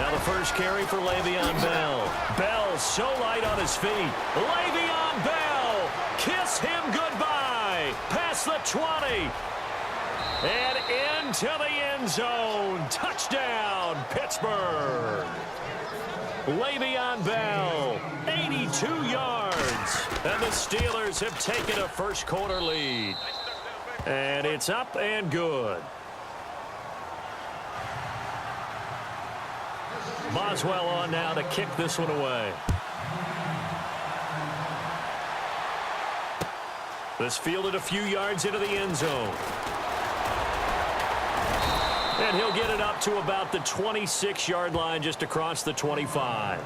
Now the first carry for Le'Veon Bell. Bell so light on his feet. Le'Veon Bell, kiss him goodbye. Past the 20. And into the end zone. Touchdown, Pittsburgh. Le'Veon Bell, 82 yards. And the Steelers have taken a first quarter lead. And it's up and good. Boswell on now to kick this one away. This fielded a few yards into the end zone. And he'll get it up to about the 26-yard line, just across the 25.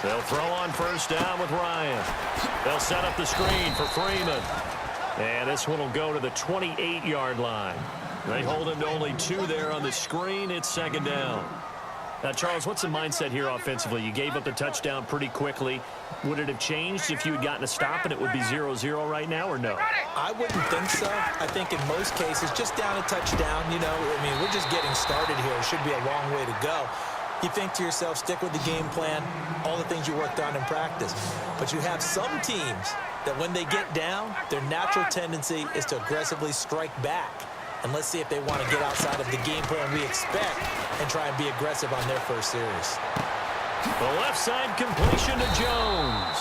They'll throw on first down with Ryan. They'll set up the screen for Freeman. And this one will go to the 28-yard line. They hold him to only 2 there on the screen. It's second down. Now, Charles, what's the mindset here offensively? You gave up the touchdown pretty quickly. Would it have changed if you had gotten a stop and it would be 0-0 right now, or no? I wouldn't think so. I think in most cases, just down a touchdown, you know, I mean, we're just getting started here. It should be a long way to go. You think to yourself, stick with the game plan, all the things you worked on in practice. But you have some teams that when they get down, their natural tendency is to aggressively strike back. And let's see if they want to get outside of the game plan we expect and try and be aggressive on their first series. The left side completion to Jones.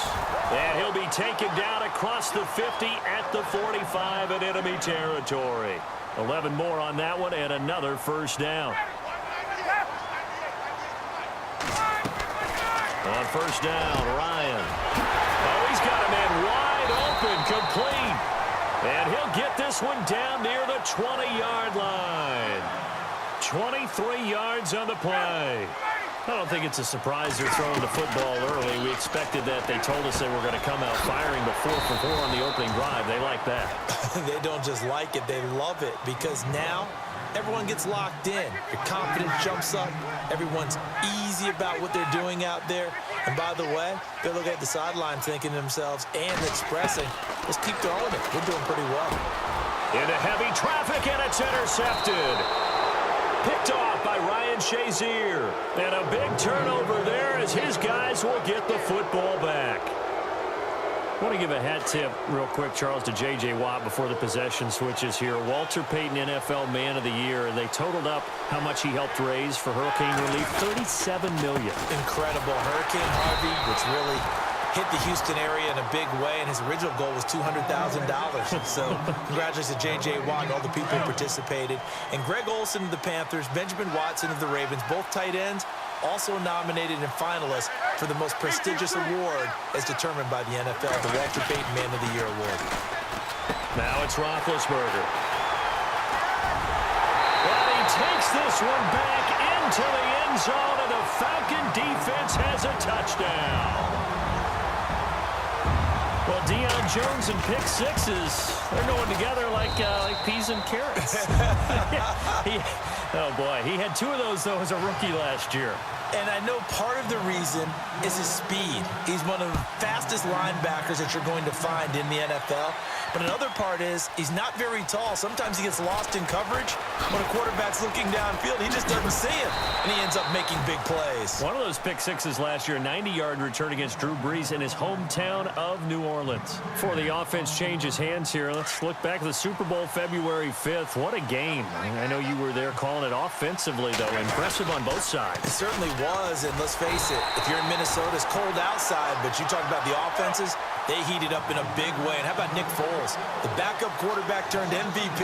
And he'll be taken down across the 50 at the 45 in enemy territory. 11 more on that one and another first down. On first down, Ryan. Oh, he's got a man wide open, complete. And he'll get this one down near the 20-yard line. 23 yards on the play. I don't think it's a surprise they're throwing the football early. We expected that. They told us they were going to come out firing, but 4 for 4 on the opening drive. They like that. They don't just like it, they love it, because now everyone gets locked in. Your confidence jumps up. Everyone's easy about what they're doing out there. And by the way, they're looking at the sideline thinking to themselves and expressing, let's keep throwing it. We're doing pretty well. Into heavy traffic, and it's intercepted. Picked off by Ryan Shazier. And a big turnover there as his guys will get the football back. I want to give a hat tip real quick, Charles, to J.J. Watt before the possession switches here. Walter Payton, NFL Man of the Year. They totaled up how much he helped raise for hurricane relief, $37 million. Incredible. Hurricane Harvey, which really hit the Houston area in a big way, and his original goal was $200,000. So congratulations to J.J. Watt and all the people who participated. And Greg Olsen of the Panthers, Benjamin Watson of the Ravens, both tight ends, also nominated and finalists for the most prestigious award as determined by the NFL, the Walter Payton Man of the Year Award. Now it's Roethlisberger. Well, he takes this one back into the end zone, and the Falcon defense has a touchdown. Well, Deion Jones and pick sixes, they're going together like peas and carrots. Oh, boy. He had 2 of those, though, as a rookie last year. And I know part of the reason is his speed. He's one of the fastest linebackers that you're going to find in the NFL. But another part is he's not very tall. Sometimes he gets lost in coverage. When a quarterback's looking downfield, he just doesn't see him, and he ends up making big plays. One of those pick sixes last year, 90-yard return against Drew Brees in his hometown of New Orleans. Before the offense changes hands here, let's look back at the Super Bowl February 5th. What a game. I know you were there calling it offensively, though. Impressive on both sides. It certainly was, and let's face it, if you're in Minnesota, it's cold outside, but you talk about the offenses, they heated up in a big way. And how about Nick Foles, the backup quarterback turned MVP,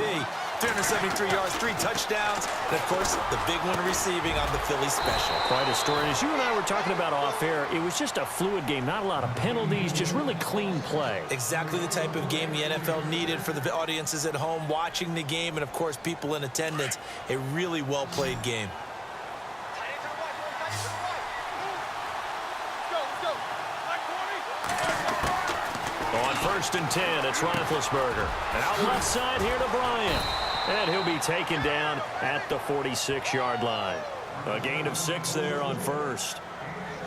373 yards, 3 touchdowns, and, of course, the big one receiving on the Philly special. Quite a story. As you and I were talking about off air, it was just a fluid game, not a lot of penalties, just really clean play. Exactly the type of game the NFL needed for the audiences at home watching the game, and, of course, people in attendance. A really well-played game. first and 10. It's Roethlisberger. Out left side here to Bryant. And he'll be taken down at the 46-yard line. A gain of 6 there on first.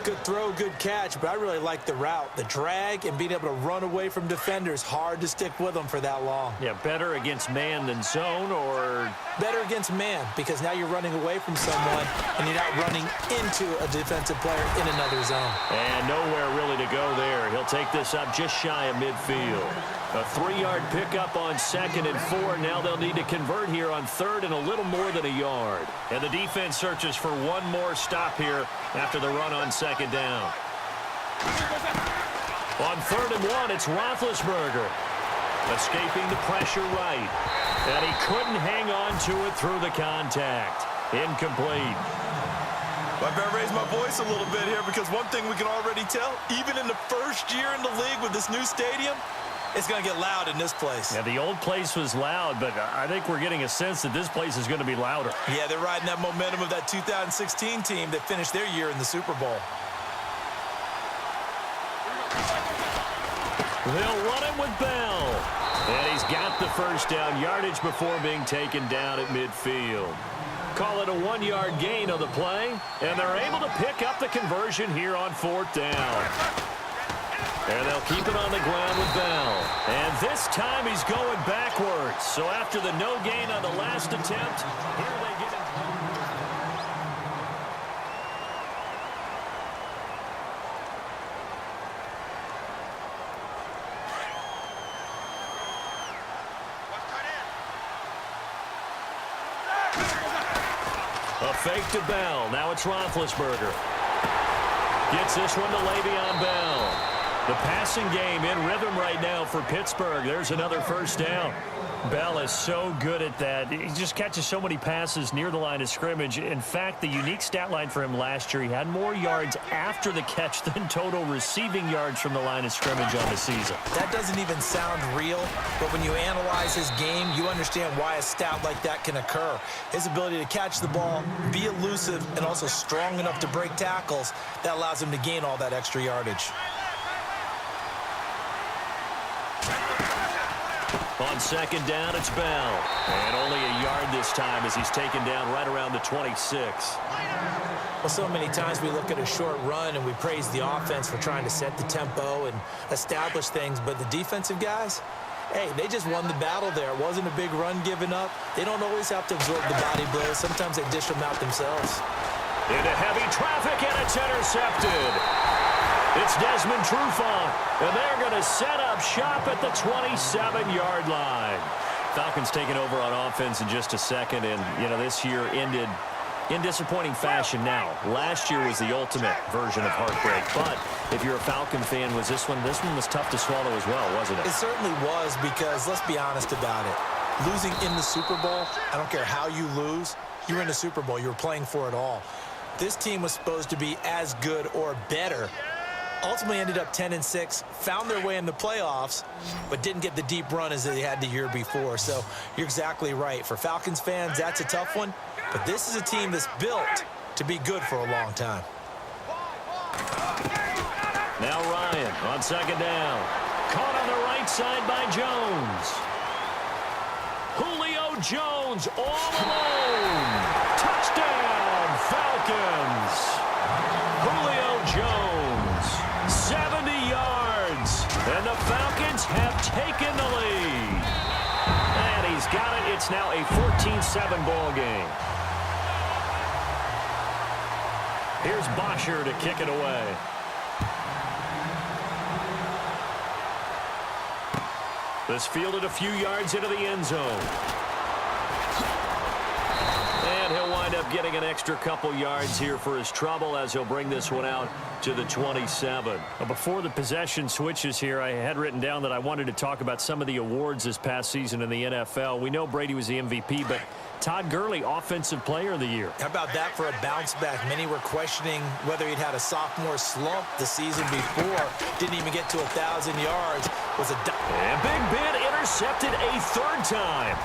Good throw, good catch, but I really like the route. The drag and being able to run away from defenders, hard to stick with them for that long. Yeah, better against man than zone, or? Better against man, because now you're running away from someone and you're not running into a defensive player in another zone. And nowhere really to go there. He'll take this up just shy of midfield. A 3-yard pickup on 2nd and 4. Now they'll need to convert here on 3rd and a little more than a yard. And the defense searches for one more stop here after the run on 2nd down. On 3rd and 1, it's Roethlisberger. Escaping the pressure right. And he couldn't hang on to it through the contact. Incomplete. I better raise my voice a little bit here, because one thing we can already tell, even in the first year in the league with this new stadium, it's going to get loud in this place. Yeah, the old place was loud, but I think we're getting a sense that this place is going to be louder. Yeah, they're riding that momentum of that 2016 team that finished their year in the Super Bowl. They'll run it with Bell. And he's got the first down yardage before being taken down at midfield. Call it a 1-yard gain on the play, and they're able to pick up the conversion here on 4th down. And they'll keep it on the ground with Bell. And this time he's going backwards. So after the no gain on the last attempt, here they get it. A fake to Bell. Now it's Roethlisberger. Gets this one to Le'Veon Bell. The passing game in rhythm right now for Pittsburgh. There's another first down. Bell is so good at that. He just catches so many passes near the line of scrimmage. In fact, the unique stat line for him last year, he had more yards after the catch than total receiving yards from the line of scrimmage on the season. That doesn't even sound real, but when you analyze his game, you understand why a stat like that can occur. His ability to catch the ball, be elusive, and also strong enough to break tackles, that allows him to gain all that extra yardage. On 2nd down, it's Bell. And only a yard this time as he's taken down right around the 26. Well, so many times we look at a short run and we praise the offense for trying to set the tempo and establish things, but the defensive guys, hey, they just won the battle there. It wasn't a big run given up. They don't always have to absorb the body blows. Sometimes they dish them out themselves. Into heavy traffic, and it's intercepted. It's Desmond Trufant, and they're going to set up shop at the 27-yard line. Falcons taking over on offense in just a second, and, you know, this year ended in disappointing fashion now. Last year was the ultimate version of heartbreak, but if you're a Falcon fan, was this one was tough to swallow as well, wasn't it? It certainly was, because let's be honest about it. Losing in the Super Bowl, I don't care how you lose, you're in the Super Bowl. You were playing for it all. This team was supposed to be as good or better. Ultimately ended up 10-6, found their way in the playoffs, but didn't get the deep run as they had the year before. So you're exactly right. For Falcons fans, that's a tough one, but this is a team that's built to be good for a long time. Now Ryan on 2nd down. Caught on the right side by Jones. Julio Jones all alone. Touchdown, Falcons. Julio Jones, 70 yards, and the Falcons have taken the lead. And he's got it. It's now a 14-7 ball game. Here's Bosher to kick it away. This fielded a few yards into the end zone. And he'll wind up getting an extra couple yards here for his trouble as he'll bring this one out to the 27. Before the possession switches here, I had written down that I wanted to talk about some of the awards this past season in the NFL. We know Brady was the MVP, but Todd Gurley, Offensive Player of the Year. How about that for a bounce back? Many were questioning whether he'd had a sophomore slump the season before. Didn't even get to 1,000 yards. And Big Ben intercepted a 3rd time.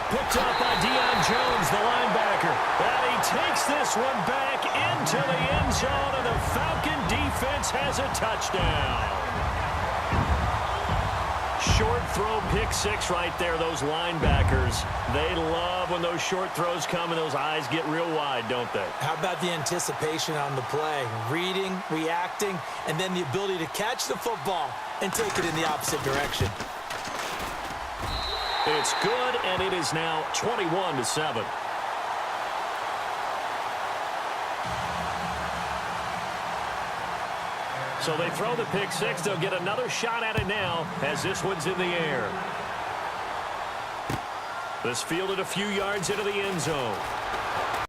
Picked up by Deion Jones, the linebacker. And he takes this one back into the end zone, and the Falcon defense has a touchdown. throw pick six right there, those linebackers. They love when those short throws come and those eyes get real wide, don't they? How about the anticipation on the play? Reading, reacting, and then the ability to catch the football and take it in the opposite direction. It's good, and it is now 21-7. So they throw the pick six. They'll get another shot at it now as this one's in the air. This fielded a few yards into the end zone.